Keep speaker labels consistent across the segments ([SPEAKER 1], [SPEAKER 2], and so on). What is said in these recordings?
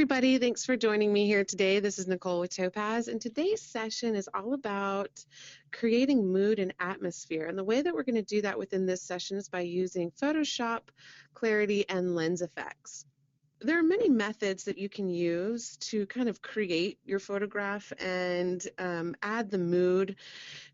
[SPEAKER 1] everybody. Thanks for joining me here today. This is Nichole with Topaz, and today's session is all about creating mood and atmosphere. And the way that we're going to do that within this session is by using Photoshop, Clarity, and Lens Effects. There are many methods that you can use to kind of create your photograph and add the mood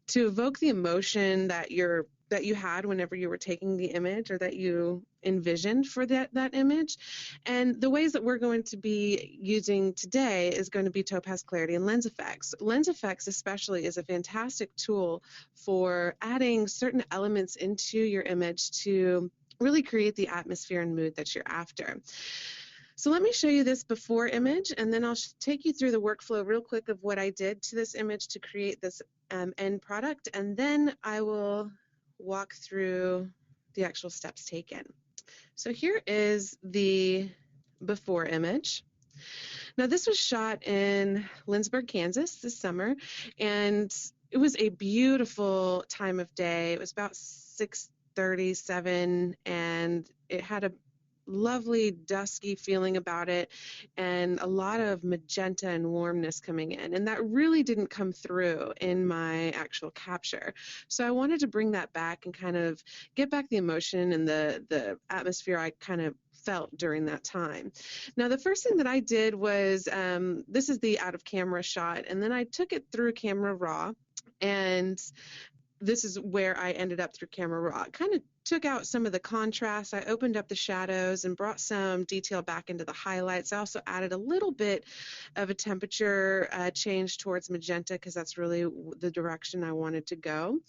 [SPEAKER 1] to evoke the emotion that you had whenever you were taking the image or that you envisioned for that image. And the ways that we're going to be using today is going to be Topaz, Clarity, and Lens Effects. Lens Effects especially is a fantastic tool for adding certain elements into your image to really create the atmosphere and mood that you're after. So let me show you this before image, and then I'll take you through the workflow real quick of what I did to this image to create this end product, and then I will walk through the actual steps taken. So here is the before image. Now this was shot in Lindsborg, Kansas this summer, and it was a beautiful time of day. It was about 6:37, and it had a lovely dusky feeling about it and a lot of magenta and warmness coming in, and that really didn't come through in my actual capture. So I wanted to bring that back and kind of get back the emotion and the atmosphere I kind of felt during that time. Now the first thing that I did was this is the out of camera shot, and then I took it through camera raw, and this is where I ended up through camera raw. Kind of took out some of the contrast. I opened up the shadows and brought some detail back into the highlights. I also added a little bit of a temperature change towards magenta because that's really the direction I wanted to go.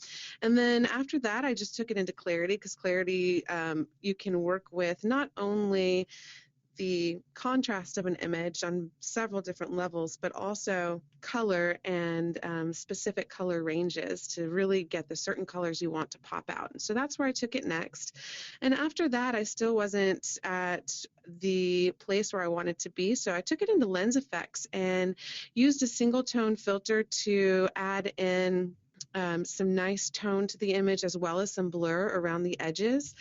[SPEAKER 1] And then after that, I just took it into Clarity, because Clarity you can work with not only the contrast of an image on several different levels, but also color and specific color ranges to really get the certain colors you want to pop out. And so that's where I took it next. And after that, I still wasn't at the place where I wanted to be, so I took it into Lens Effects and used a single tone filter to add in some nice tone to the image, as well as some blur around the edges.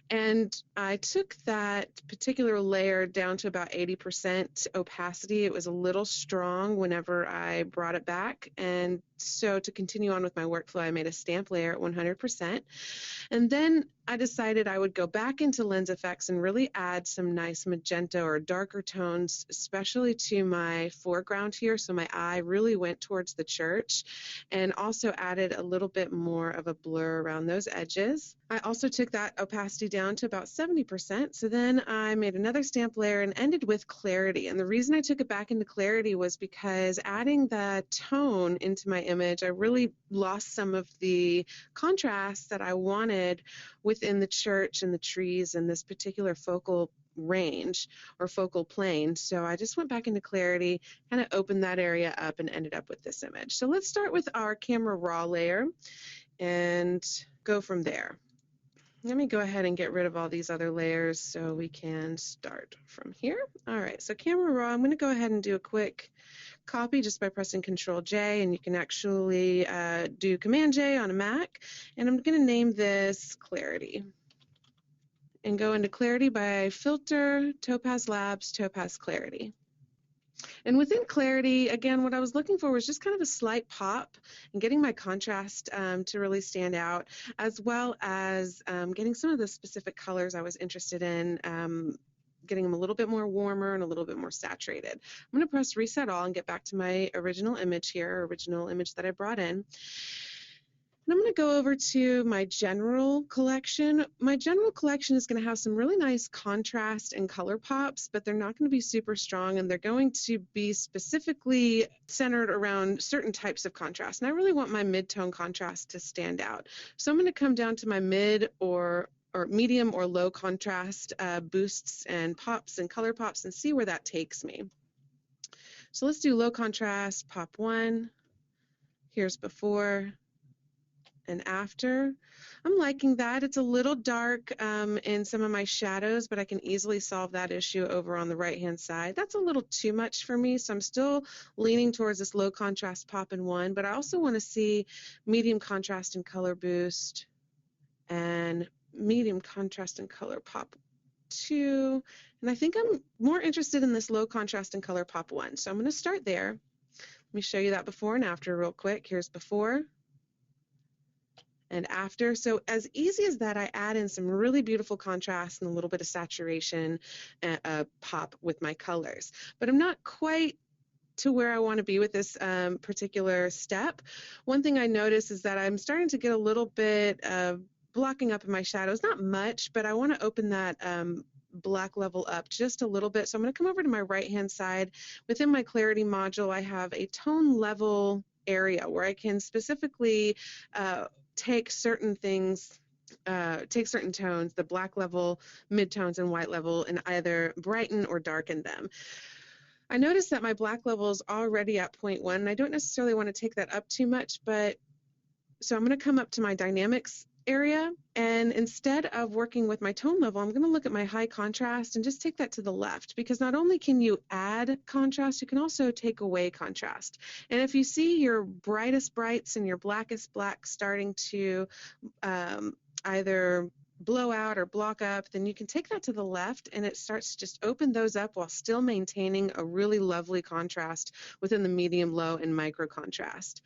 [SPEAKER 1] And I took that particular layer down to about 80% opacity. It was a little strong whenever I brought it back. And so to continue on with my workflow, I made a stamp layer at 100%. And then I decided I would go back into Lens Effects and really add some nice magenta or darker tones, especially to my foreground here. So my eye really went towards the church, and also added a little bit more of a blur around those edges. I also took that opacity down to about 70%. So then I made another stamp layer and ended with Clarity. And the reason I took it back into Clarity was because adding the tone into my image, I really lost some of the contrast that I wanted within the church and the trees and this particular focal range or focal plane. So I just went back into Clarity, kind of opened that area up, and ended up with this image. So let's start with our camera raw layer and go from there. Let me go ahead and get rid of all these other layers so we can start from here. All right, so camera raw, I'm going to go ahead and do a quick copy just by pressing Control J, and you can actually do Command J on a Mac, and I'm going to name this Clarity. And go into Clarity by Filter, Topaz Labs, Topaz Clarity. And within Clarity, again, what I was looking for was just kind of a slight pop and getting my contrast to really stand out, as well as getting some of the specific colors I was interested in, getting them a little bit more warmer and a little bit more saturated. I'm going to press Reset All and get back to my original image here, original image that I brought in. And I'm going to go over to my general collection. My general collection is going to have some really nice contrast and color pops, but they're not going to be super strong, and they're going to be specifically centered around certain types of contrast. And I really want my mid-tone contrast to stand out. So I'm going to come down to my mid or medium or low contrast boosts and pops and color pops and see where that takes me. So let's do low contrast, pop 1. Here's before and after. I'm liking that. It's a little dark in some of my shadows, but I can easily solve that issue over on the right-hand side. That's a little too much for me, so I'm still leaning towards this low contrast pop in 1, but I also want to see medium contrast and color boost and medium contrast and color pop 2, and I think I'm more interested in this low contrast in color pop 1. So I'm going to start there. Let me show you that before and after real quick. Here's before and after. So as easy as that, I add in some really beautiful contrast and a little bit of saturation pop with my colors. But I'm not quite to where I want to be with this particular step. One thing I notice is that I'm starting to get a little bit of blocking up in my shadows, not much, but I want to open that black level up just a little bit. So I'm going to come over to my right-hand side. Within my clarity module, I have a tone level area where I can specifically take certain things, take certain tones, the black level, midtones, and white level, and either brighten or darken them. I noticed that my black level is already at 0.1, and I don't necessarily want to take that up too much, but so I'm going to come up to my dynamics area, and instead of working with my tone level, I'm going to look at my high contrast and just take that to the left, because not only can you add contrast, you can also take away contrast. And if you see your brightest brights and your blackest blacks starting to either blow out or block up, then you can take that to the left and it starts to just open those up while still maintaining a really lovely contrast within the medium, low, and micro contrast.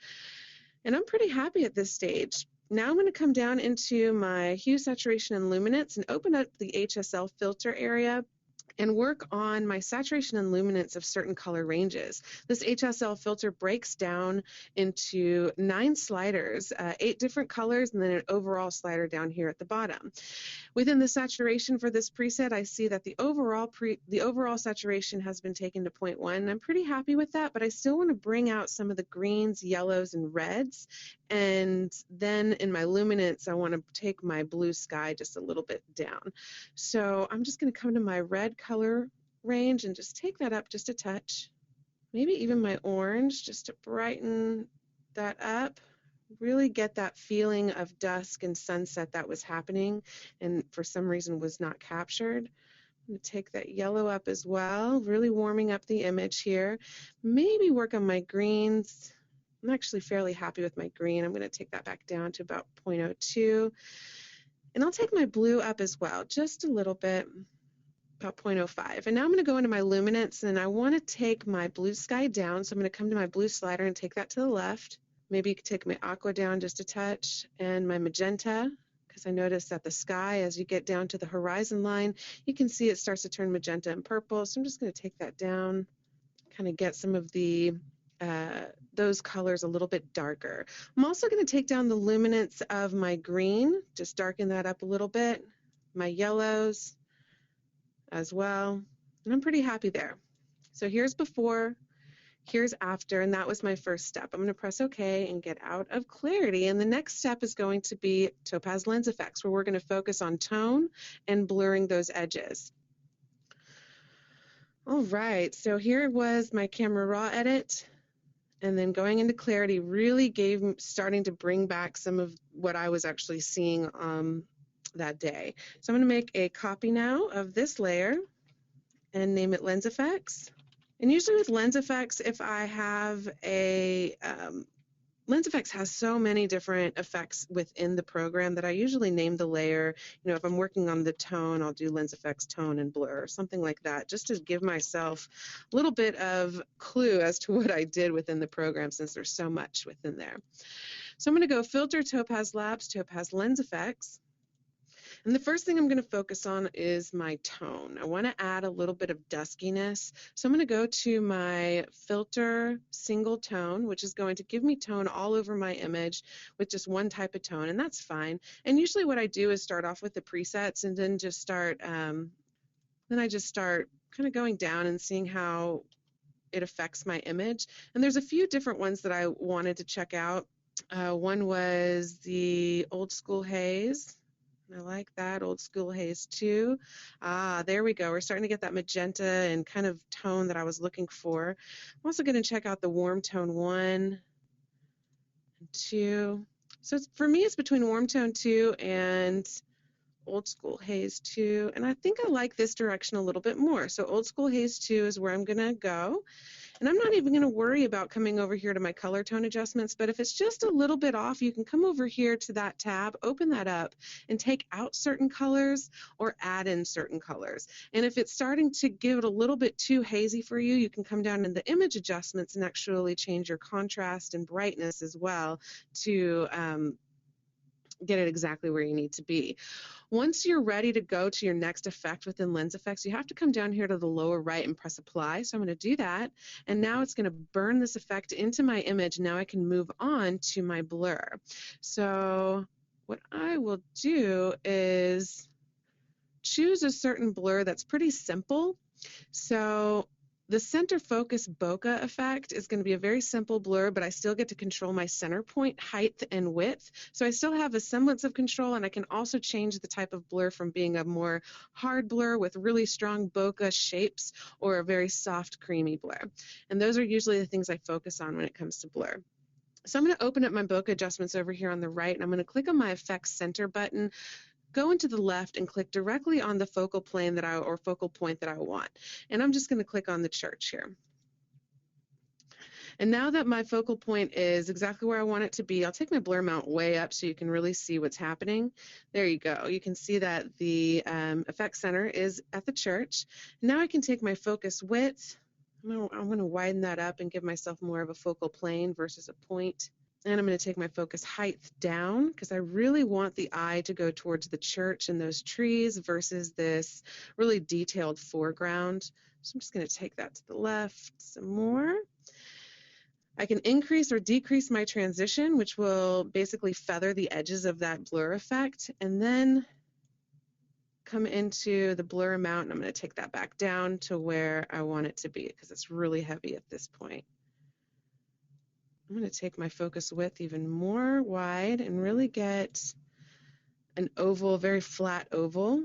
[SPEAKER 1] And I'm pretty happy at this stage. Now I'm going to come down into my hue, saturation, and luminance and open up the HSL filter area and work on my saturation and luminance of certain color ranges. This HSL filter breaks down into 9 sliders, 8 different colors, and then an overall slider down here at the bottom. Within the saturation for this preset, I see that the overall saturation has been taken to 0.1. I'm pretty happy with that, but I still want to bring out some of the greens, yellows, and reds. And then in my luminance, I want to take my blue sky just a little bit down. So I'm just going to come to my red color range and just take that up just a touch. Maybe even my orange just to brighten that up. Really get that feeling of dusk and sunset that was happening and for some reason was not captured. I'm going to take that yellow up as well, really warming up the image here. Maybe work on my greens. I'm actually fairly happy with my green. I'm going to take that back down to about 0.02. And I'll take my blue up as well, just a little bit, about 0.05. And now I'm going to go into my luminance, and I want to take my blue sky down. So I'm going to come to my blue slider and take that to the left. Maybe you could take my aqua down just a touch, and my magenta, because I noticed that the sky, as you get down to the horizon line, you can see it starts to turn magenta and purple. So I'm just going to take that down, kind of get some of the those colors a little bit darker. I'm also going to take down the luminance of my green, just darken that up a little bit, my yellows as well, and I'm pretty happy there. So here's before, here's after, and that was my first step. I'm going to press OK and get out of clarity, and the next step is going to be Topaz Lens Effects, where we're going to focus on tone and blurring those edges. All right, so here was my camera raw edit. And then going into clarity really starting to bring back some of what I was actually seeing that day. So I'm going to make a copy now of this layer and name it Lens Effects. And usually with Lens Effects, if I have a Lens Effects has so many different effects within the program that I usually name the layer. You know, if I'm working on the tone, I'll do Lens Effects Tone and Blur, something like that, just to give myself a little bit of clue as to what I did within the program, since there's so much within there. So I'm going to go Filter, Topaz Labs, Topaz Lens Effects. And the first thing I'm going to focus on is my tone. I want to add a little bit of duskiness. So I'm going to go to my filter single tone, which is going to give me tone all over my image with just one type of tone, and that's fine. And usually what I do is start off with the presets and then just start, kind of going down and seeing how it affects my image. And there's a few different ones that I wanted to check out. One was the Old School Haze. I like that, Old School Haze 2. There we go. We're starting to get that magenta and kind of tone that I was looking for. I'm also going to check out the Warm Tone 1 and 2. So for me, it's between Warm Tone 2 and Old School Haze 2. And I think I like this direction a little bit more. So Old School Haze 2 is where I'm going to go. And I'm not even going to worry about coming over here to my color tone adjustments, but if it's just a little bit off, you can come over here to that tab, open that up, and take out certain colors or add in certain colors. And if it's starting to give it a little bit too hazy for you, you can come down in the image adjustments and actually change your contrast and brightness as well to get it exactly where you need to be. Once you're ready to go to your next effect within Lens Effects, you have to come down here to the lower right and press apply. So I'm going to do that. And now it's going to burn this effect into my image. Now I can move on to my blur. So what I will do is choose a certain blur that's pretty simple. So the center focus bokeh effect is going to be a very simple blur, but I still get to control my center point height and width. So I still have a semblance of control, and I can also change the type of blur from being a more hard blur with really strong bokeh shapes or a very soft creamy blur. And those are usually the things I focus on when it comes to blur. So I'm going to open up my bokeh adjustments over here on the right, and I'm going to click on my Effects Center button, go into the left and click directly on the focal plane or focal point that I want. And I'm just going to click on the church here. And now that my focal point is exactly where I want it to be, I'll take my blur mount way up so you can really see what's happening. There you go. You can see that the effect center is at the church. Now I can take my focus width. I'm going to widen that up and give myself more of a focal plane versus a point. And I'm going to take my focus height down because I really want the eye to go towards the church and those trees versus this really detailed foreground. So I'm just going to take that to the left some more. I can increase or decrease my transition, which will basically feather the edges of that blur effect, and then come into the blur amount, and I'm going to take that back down to where I want it to be because it's really heavy at this point. I'm going to take my focus width even more wide and really get an oval, very flat oval.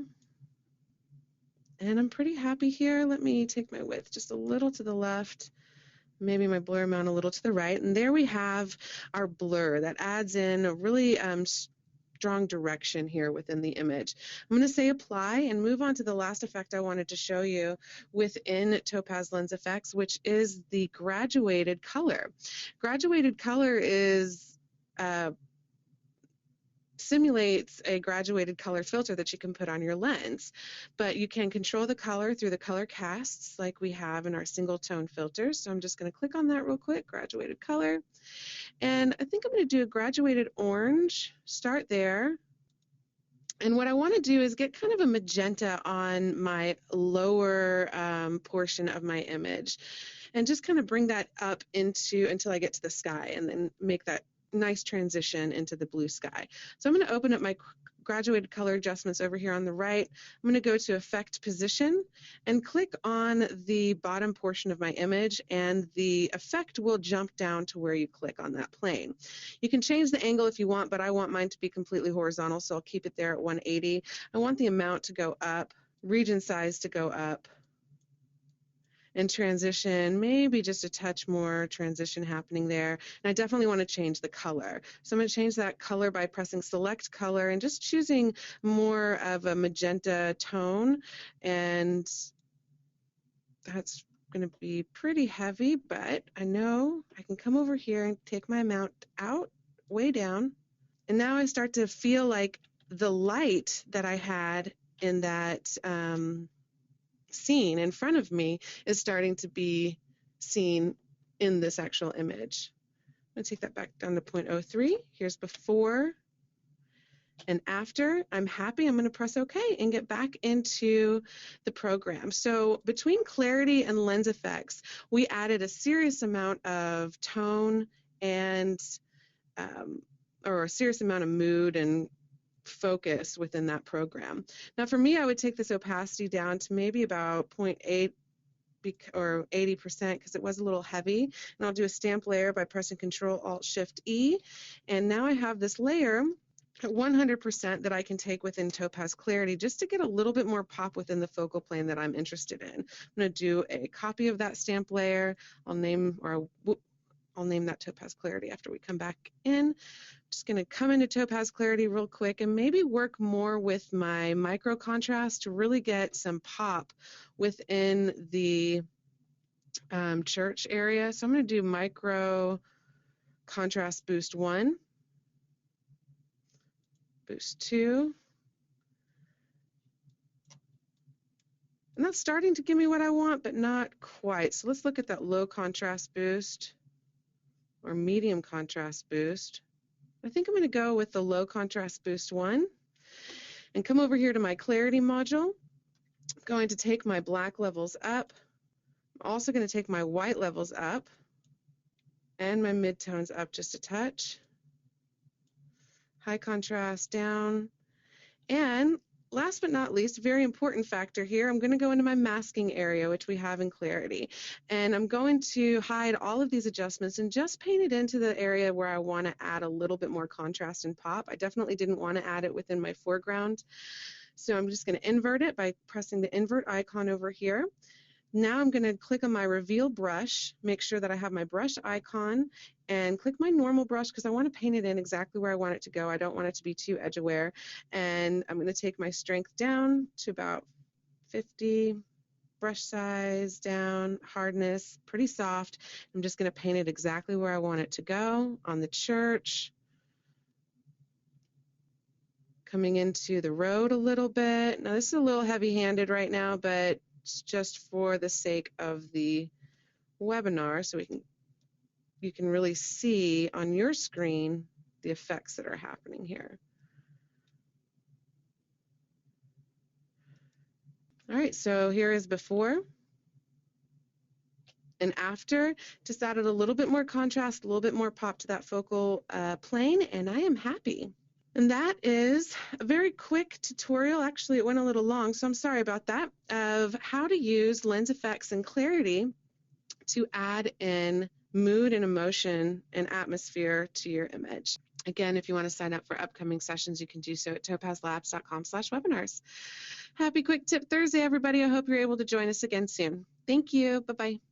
[SPEAKER 1] And I'm pretty happy here. Let me take my width just a little to the left, maybe my blur amount a little to the right. And there we have our blur that adds in a really strong direction here within the image. I'm going to say apply and move on to the last effect I wanted to show you within Topaz Lens Effects, which is the graduated color. Graduated color is simulates a graduated color filter that you can put on your lens, but you can control the color through the color casts like we have in our single tone filters. So I'm just going to click on that real quick, graduated color. And I think I'm going to do a graduated orange, start there. And what I want to do is get kind of a magenta on my lower portion of my image and just kind of bring that up until I get to the sky and then make that nice transition into the blue sky. So I'm going to open up my graduated color adjustments over here on the right. I'm going to go to Effect Position and click on the bottom portion of my image, and the effect will jump down to where you click on that plane. You can change the angle if you want, but I want mine to be completely horizontal, so I'll keep it there at 180. I want the amount to go up, region size to go up, and transition, maybe just a touch more transition happening there. And I definitely want to change the color. So I'm going to change that color by pressing select color and just choosing more of a magenta tone. And that's going to be pretty heavy, but I know I can come over here and take my amount out, way down. And now I start to feel like the light that I had in that scene in front of me is starting to be seen in this actual image. I'm going to take that back down to 0.03. Here's before and after. I'm happy. I'm going to press OK and get back into the program. So between clarity and lens effects, we added a serious amount of tone and or a serious amount of mood and focus within that program. Now for me, I would take this opacity down to maybe about 0.8 or 80% because it was a little heavy. And I'll do a stamp layer by pressing Control-Alt-Shift-E. And now I have this layer at 100% that I can take within Topaz Clarity just to get a little bit more pop within the focal plane that I'm interested in. I'm going to do a copy of that stamp layer. I'll name that Topaz Clarity after we come back in. Just going to come into Topaz Clarity real quick and maybe work more with my micro contrast to really get some pop within the church area. So I'm going to do micro contrast boost 1, boost 2. And that's starting to give me what I want, but not quite. So let's look at that low contrast boost or medium contrast boost. I think I'm going to go with the low contrast boost 1 and come over here to my clarity module. I'm going to take my black levels up. I'm also going to take my white levels up and my midtones up just a touch. High contrast down. And last but not least, a very important factor here, I'm going to go into my masking area, which we have in Clarity. And I'm going to hide all of these adjustments and just paint it into the area where I want to add a little bit more contrast and pop. I definitely didn't want to add it within my foreground. So I'm just going to invert it by pressing the invert icon over here. Now I'm going to click on my reveal brush, make sure that I have my brush icon, and click my normal brush because I want to paint it in exactly where I want it to go. I don't want it to be too edge aware. And I'm going to take my strength down to about 50, brush size down, hardness, pretty soft. I'm just going to paint it exactly where I want it to go on the church. Coming into the road a little bit. Now this is a little heavy-handed right now, but it's just for the sake of the webinar, so you can really see on your screen the effects that are happening here. All right, so here is before and after. Just added a little bit more contrast, a little bit more pop to that focal plane, and I am happy. And that is a very quick tutorial. Actually, it went a little long, so I'm sorry about that, of how to use lens effects and clarity to add in mood and emotion and atmosphere to your image. Again, if you want to sign up for upcoming sessions, you can do so at topazlabs.com/webinars. Happy Quick Tip Thursday, everybody. I hope you're able to join us again soon. Thank you. Bye-bye.